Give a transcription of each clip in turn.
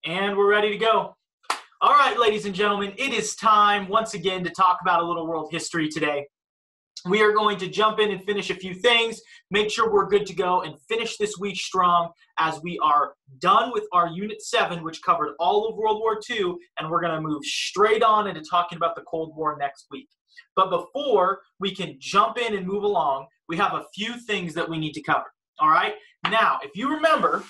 And we're ready to go. All right, ladies and gentlemen, it is time once again to talk about a little world history today. We are going to jump in and finish a few things, make sure we're good to go, and finish this week strong as we are done with our Unit 7, which covered all of World War II, and we're going to move straight on into talking about the Cold War next week. But before we can jump in and move along, we have a few things that we need to cover. All right? Now, if you remember,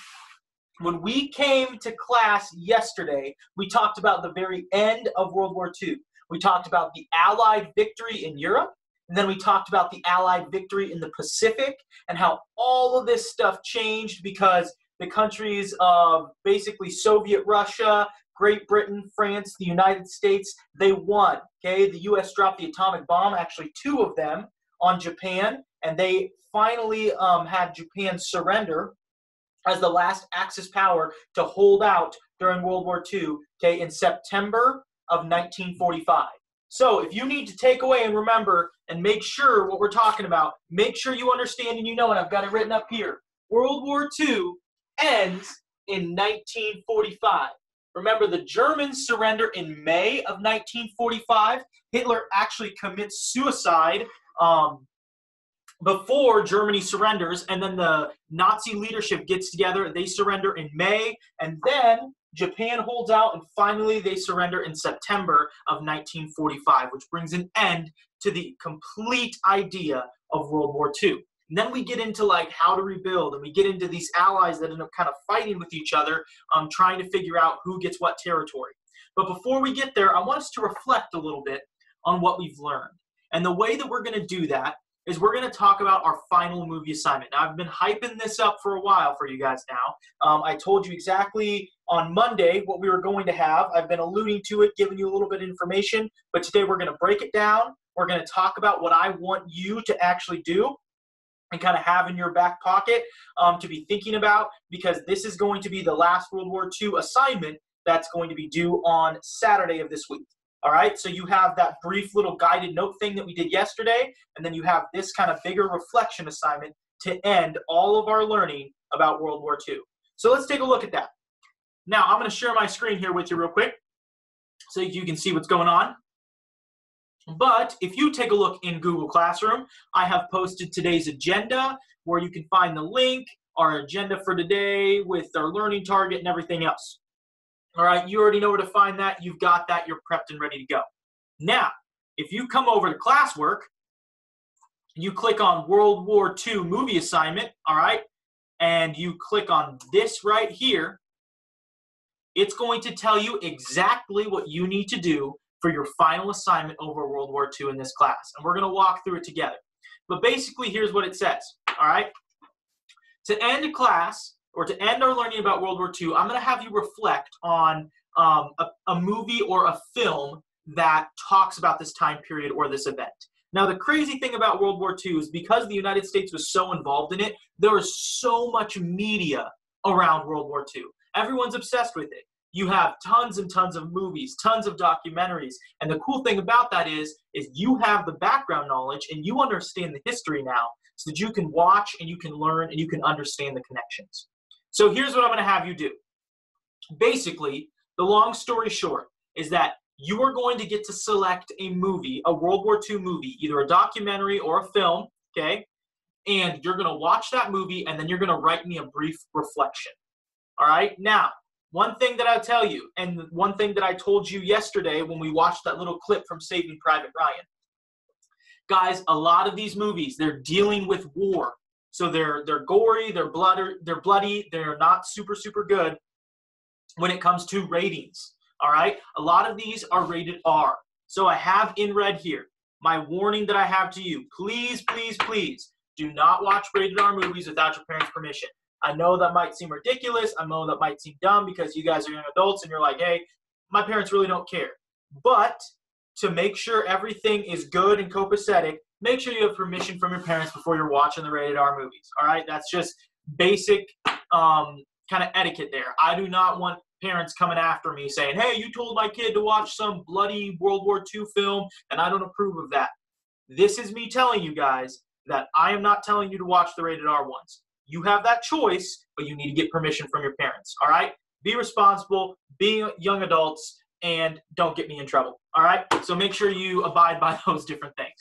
when we came to class yesterday, we talked about the very end of World War II. We talked about the Allied victory in Europe, and then we talked about the Allied victory in the Pacific and how all of this stuff changed because the countries of basically Soviet Russia, Great Britain, France, the United States, they won. Okay, the U.S. dropped the atomic bomb, actually 2 of them, on Japan, and they finally had Japan surrender as the last Axis power to hold out during World War II, okay, in September of 1945. So if you need to take away and remember and make sure what we're talking about, make sure you understand and you know, and I've got it written up here. World War II ends in 1945. Remember, the Germans surrender in May of 1945. Hitler actually commits suicide before Germany surrenders, and then the Nazi leadership gets together. They surrender in May, and then Japan holds out, and finally they surrender in September of 1945, which brings an end to the complete idea of World War II. And then we get into like how to rebuild, and we get into these allies that end up kind of fighting with each other, trying to figure out who gets what territory. But before we get there, I want us to reflect a little bit on what we've learned. And the way that we're going to do that is we're going to talk about our final movie assignment. Now, I've been hyping this up for a while for you guys now. I told you exactly on Monday what we were going to have. I've been alluding to it, giving you a little bit of information, but today we're going to break it down. We're going to talk about what I want you to actually do and kind of have in your back pocket to be thinking about, because this is going to be the last World War II assignment that's going to be due on Saturday of this week. All right, so you have that brief little guided note thing that we did yesterday, and then you have this kind of bigger reflection assignment to end all of our learning about World War II. So let's take a look at that. Now, I'm going to share my screen here with you real quick so you can see what's going on. But if you take a look in Google Classroom, I have posted today's agenda where you can find the link, our agenda for today with our learning target and everything else. All right, you already know where to find that. You've got that. You're prepped and ready to go. Now, if you come over to classwork, you click on World War II Movie Assignment, all right, and you click on this right here, it's going to tell you exactly what you need to do for your final assignment over World War II in this class. And we're going to walk through it together. But basically, here's what it says, all right? To end class, or to end our learning about World War II, I'm going to have you reflect on a movie or a film that talks about this time period or this event. Now, the crazy thing about World War II is because the United States was so involved in it, there is so much media around World War II. Everyone's obsessed with it. You have tons and tons of movies, tons of documentaries, and the cool thing about that is you have the background knowledge and you understand the history now so that you can watch and you can learn and you can understand the connections. So here's what I'm going to have you do. Basically, the long story short is that you are going to get to select a movie, a World War II movie, either a documentary or a film, okay? And you're going to watch that movie and then you're going to write me a brief reflection. All right? Now, one thing that I'll tell you, and one thing that I told you yesterday when we watched that little clip from Saving Private Ryan. Guys, a lot of these movies, they're dealing with war. So they're gory, they're bloody, they're not super, super good when it comes to ratings, all right? A lot of these are rated R. So I have in red here, my warning that I have to you, please, please, please, do not watch rated R movies without your parents' permission. I know that might seem ridiculous, I know that might seem dumb because you guys are young adults and you're like, hey, my parents really don't care. But to make sure everything is good and copacetic, make sure you have permission from your parents before you're watching the rated R movies, all right? That's just basic kind of etiquette there. I do not want parents coming after me saying, hey, you told my kid to watch some bloody World War II film, and I don't approve of that. This is me telling you guys that I am not telling you to watch the rated R ones. You have that choice, but you need to get permission from your parents, all right? be responsible, be young adults, and don't get me in trouble. All right? So make sure you abide by those different things.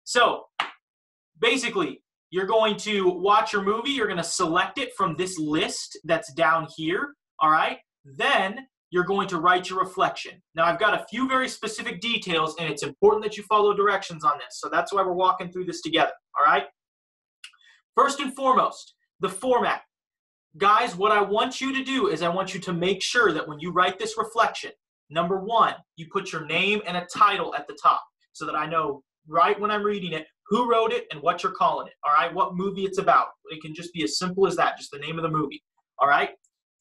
So basically, you're going to watch your movie. You're going to select it from this list that's down here. All right? Then you're going to write your reflection. Now, I've got a few very specific details, and it's important that you follow directions on this. So that's why we're walking through this together. All right? First and foremost, the format. Guys, what I want you to do is I want you to make sure that when you write this reflection, number one, you put your name and a title at the top so that I know right when I'm reading it who wrote it and what you're calling it, all right? What movie it's about. It can just be as simple as that, just the name of the movie, all right?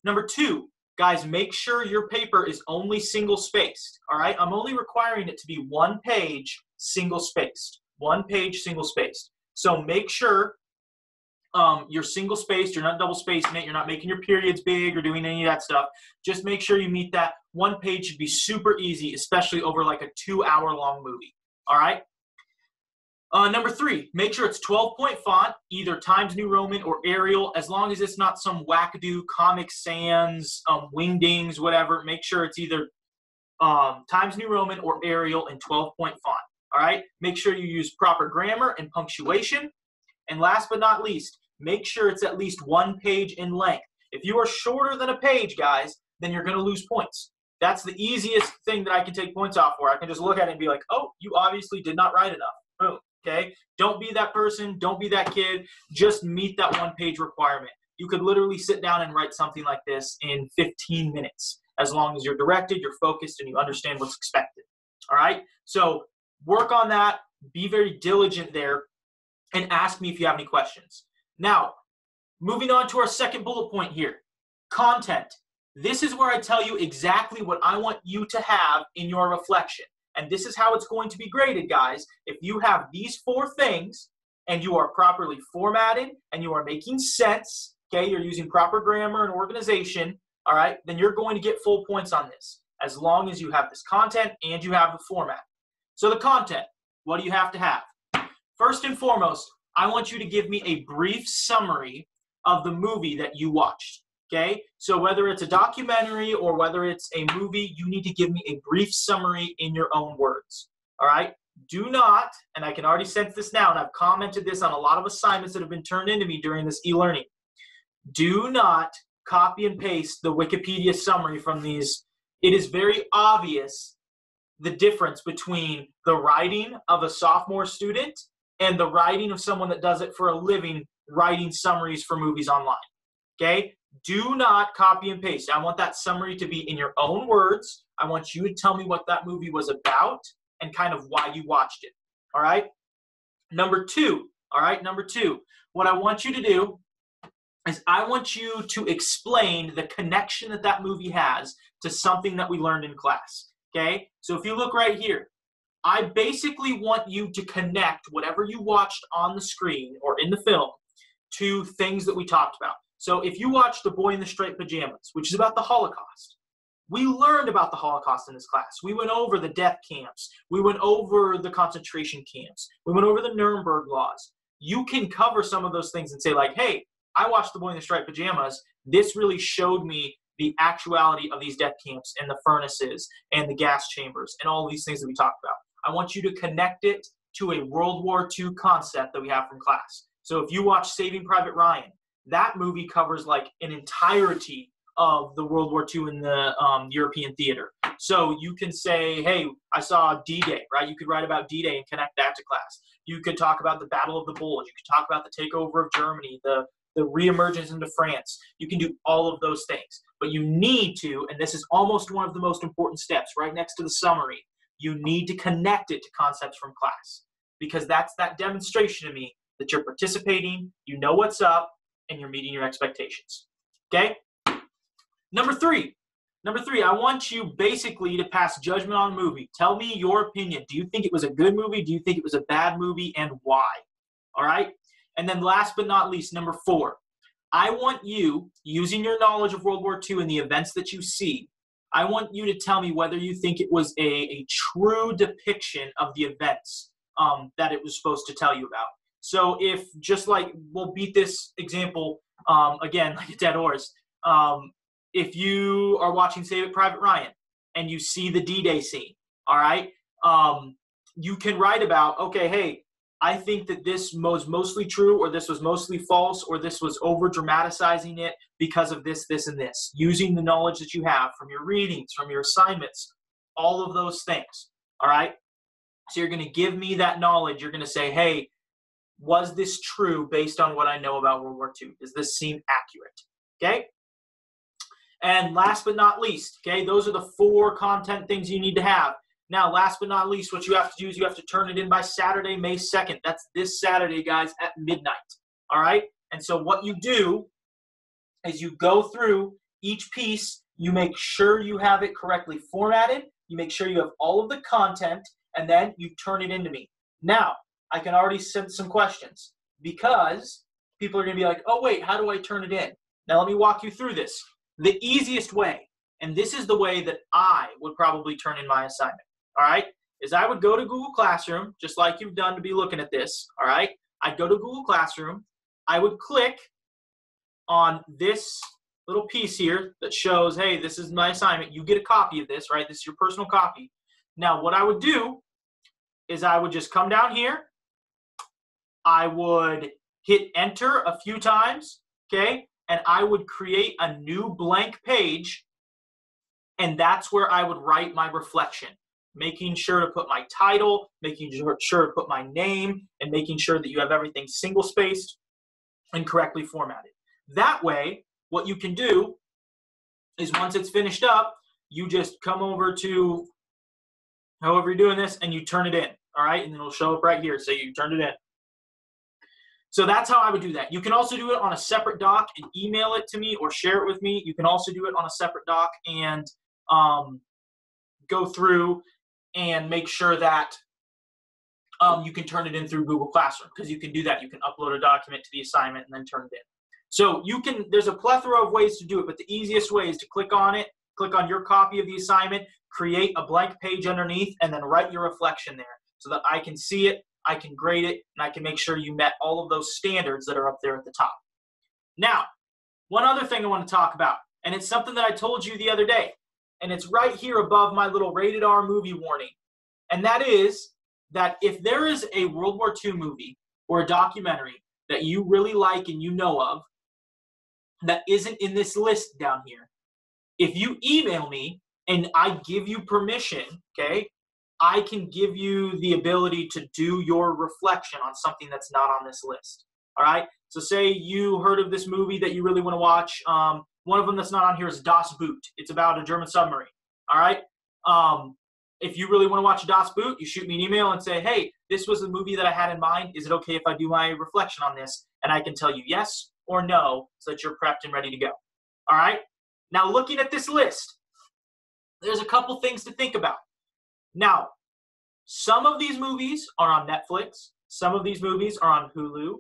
Number two, guys, make sure your paper is only single-spaced, all right? I'm only requiring it to be one page single-spaced, one page single-spaced. So make sure you're single-spaced, you're not double-spacing it, you're not making your periods big or doing any of that stuff. Just make sure you meet that. One page should be super easy, especially over like a 2-hour-long movie, all right? Number three, make sure it's 12-point font, either Times New Roman or Arial, as long as it's not some wackadoo Comic Sans, Wingdings, whatever. Make sure it's either Times New Roman or Arial in 12-point font, all right? Make sure you use proper grammar and punctuation. And last but not least, make sure it's at least one page in length. If you are shorter than a page, guys, then you're going to lose points. That's the easiest thing that I can take points off for. I can just look at it and be like, oh, you obviously did not write enough. Boom. Okay? Don't be that person. Don't be that kid. Just meet that one-page requirement. You could literally sit down and write something like this in 15 minutes, as long as you're directed, you're focused, and you understand what's expected. All right? So work on that. Be very diligent there, and ask me if you have any questions. Now, moving on to our second bullet point here, content. This is where I tell you exactly what I want you to have in your reflection. And this is how it's going to be graded, guys. If you have these 4 things and you are properly formatted and you are making sense, okay, you're using proper grammar and organization, all right, then you're going to get full points on this, as long as you have this content and you have the format. So the content, what do you have to have? First and foremost, I want you to give me a brief summary of the movie that you watched, okay? So whether it's a documentary or whether it's a movie, you need to give me a brief summary in your own words, all right? Do not, and I can already sense this now, and I've commented this on a lot of assignments that have been turned into me during this e-learning. Do not copy and paste the Wikipedia summary from these. It is very obvious the difference between the writing of a sophomore student and the writing of someone that does it for a living, writing summaries for movies online, okay? Do not copy and paste. I want that summary to be in your own words. I want you to tell me what that movie was about and kind of why you watched it, all right? Number two, what I want you to do is I want you to explain the connection that that movie has to something that we learned in class, okay? So if you look right here, I basically want you to connect whatever you watched on the screen or in the film to things that we talked about. So if you watch The Boy in the Striped Pajamas, which is about the Holocaust, we learned about the Holocaust in this class. We went over the death camps. We went over the concentration camps. We went over the Nuremberg laws. You can cover some of those things and say like, hey, I watched The Boy in the Striped Pajamas. This really showed me the actuality of these death camps and the furnaces and the gas chambers and all these things that we talked about. I want you to connect it to a World War II concept that we have from class. So if you watch Saving Private Ryan, that movie covers like an entirety of the World War II in the European theater. So you can say, hey, I saw D-Day, right? You could write about D-Day and connect that to class. You could talk about the Battle of the Bulge. You could talk about the takeover of Germany, the reemergence into France. You can do all of those things. But you need to, and this is almost one of the most important steps, right next to the summary, you need to connect it to concepts from class, because that's that demonstration to me that you're participating, you know what's up, and you're meeting your expectations, okay? Number three, I want you basically to pass judgment on a movie. Tell me your opinion. Do you think it was a good movie? Do you think it was a bad movie, and why? All right? And then last but not least, number 4, I want you, using your knowledge of World War II and the events that you see, I want you to tell me whether you think it was a true depiction of the events that it was supposed to tell you about. So if, just like, we'll beat this example again like a dead horse, if you are watching Saving Private Ryan and you see the D-Day scene, all right, you can write about, okay, hey, I think that this was mostly true, or this was mostly false, or this was over dramatizing it because of this, this, and this, using the knowledge that you have from your readings, from your assignments, all of those things, all right? So you're going to give me that knowledge. You're going to say, hey, was this true based on what I know about World War II? Does this seem accurate? Okay? And last but not least, okay, those are the 4 content things you need to have. Now, last but not least, what you have to do is you have to turn it in by Saturday, May 2nd. That's this Saturday, guys, at midnight. All right? And so what you do is you go through each piece, you make sure you have it correctly formatted, you make sure you have all of the content, and then you turn it into me. Now, I can already send some questions because people are going to be like, oh, wait, how do I turn it in? Now, let me walk you through this. The easiest way, and this is the way that I would probably turn in my assignment, all right, is I would go to Google Classroom, just like you've done to be looking at this, all right? I'd go to Google Classroom. I would click on this little piece here that shows, hey, this is my assignment. You get a copy of this, right? This is your personal copy. Now, what I would do is I would just come down here. I would hit enter a few times, okay? And I would create a new blank page, and that's where I would write my reflection, making sure to put my title, making sure to put my name, and making sure that you have everything single-spaced and correctly formatted. That way, what you can do is once it's finished up, you just come over to however you're doing this, and you turn it in, all right? And it'll show up right here, so you turned it in. So that's how I would do that. You can also do it on a separate doc and email it to me or share it with me. You can also do it on a separate doc and go through and make sure that you can turn it in through Google Classroom, because you can do that. You can upload a document to the assignment and then turn it in. So you can, there's a plethora of ways to do it, but the easiest way is to click on it, click on your copy of the assignment, create a blank page underneath, and then write your reflection there so that I can see it, I can grade it, and I can make sure you met all of those standards that are up there at the top. Now, one other thing I want to talk about, and it's something that I told you the other day, and it's right here above my little rated R movie warning, and that is that if there is a World War II movie or a documentary that you really like and you know of that isn't in this list down here, if you email me and I give you permission, okay, I can give you the ability to do your reflection on something that's not on this list. All right? So say you heard of this movie that you really want to watch. One of them that's not on here is Das Boot. It's about a German submarine. All right? If you really want to watch Das Boot, you shoot me an email and say, hey, this was the movie that I had in mind. Is it okay if I do my reflection on this? And I can tell you yes or no so that you're prepped and ready to go. All right? Now, looking at this list, there's a couple things to think about. Now, some of these movies are on Netflix. Some of these movies are on Hulu.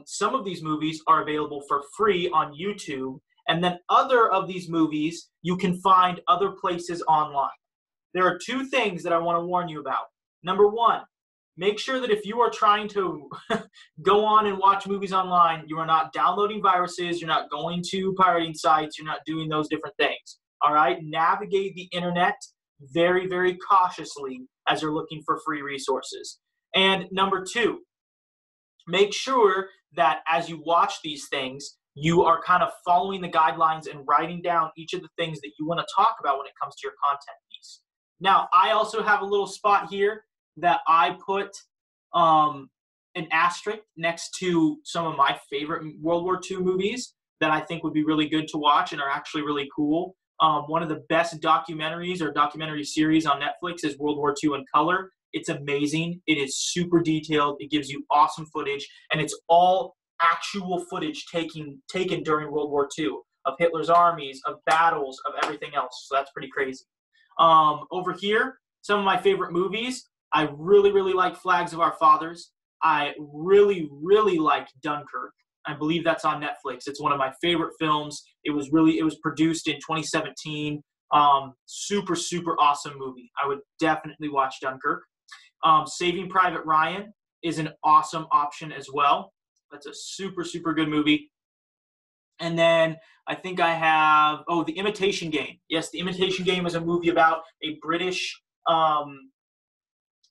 Some of these movies are available for free on YouTube. And then other of these movies you can find other places online. There are 2 things that I want to warn you about. Number 1, make sure that if you are trying to go on and watch movies online, you are not downloading viruses, you're not going to pirating sites, you're not doing those different things. All right? Navigate the internet very, very cautiously as you're looking for free resources. And number 2, make sure that as you watch these things, you are kind of following the guidelines and writing down each of the things that you want to talk about when it comes to your content piece. Now, I also have a little spot here that I put an asterisk next to some of my favorite World War II movies that I think would be really good to watch and are actually really cool. One of the best documentaries or documentary series on Netflix is World War II in color. It's amazing. It is super detailed. It gives you awesome footage, and it's all actual footage taken during World War II of Hitler's armies, of battles, of everything else. So that's pretty crazy. Over here, some of my favorite movies. I really, really like Flags of Our Fathers. I really, really like Dunkirk. I believe that's on Netflix. It's one of my favorite films. It was produced in 2017. Super, super awesome movie. I would definitely watch Dunkirk. Saving Private Ryan is an awesome option as well. That's a super, super good movie. And then I think I have, The Imitation Game. Yes, The Imitation Game is a movie about a British,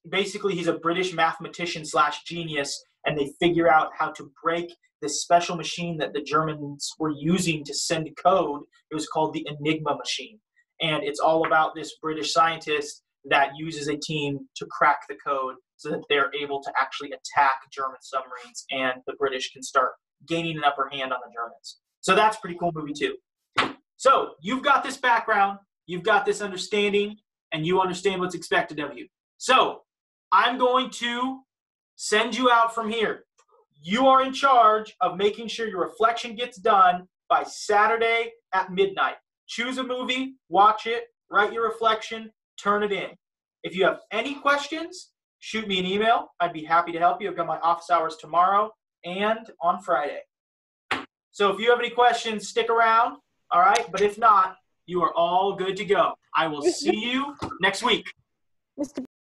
basically he's a British mathematician / genius, and they figure out how to break this special machine that the Germans were using to send code. It was called the Enigma machine. And it's all about this British scientist that uses a team to crack the code so that they're able to actually attack German submarines, and the British can start gaining an upper hand on the Germans. So that's a pretty cool movie too. So you've got this background, you've got this understanding, and you understand what's expected of you. So I'm going to send you out from here. You are in charge of making sure your reflection gets done by Saturday at midnight. Choose a movie, watch it, write your reflection, turn it in. If you have any questions, shoot me an email. I'd be happy to help you. I've got my office hours tomorrow and on Friday. So if you have any questions, stick around, all right? But if not, you are all good to go. I will see you next week. Mr.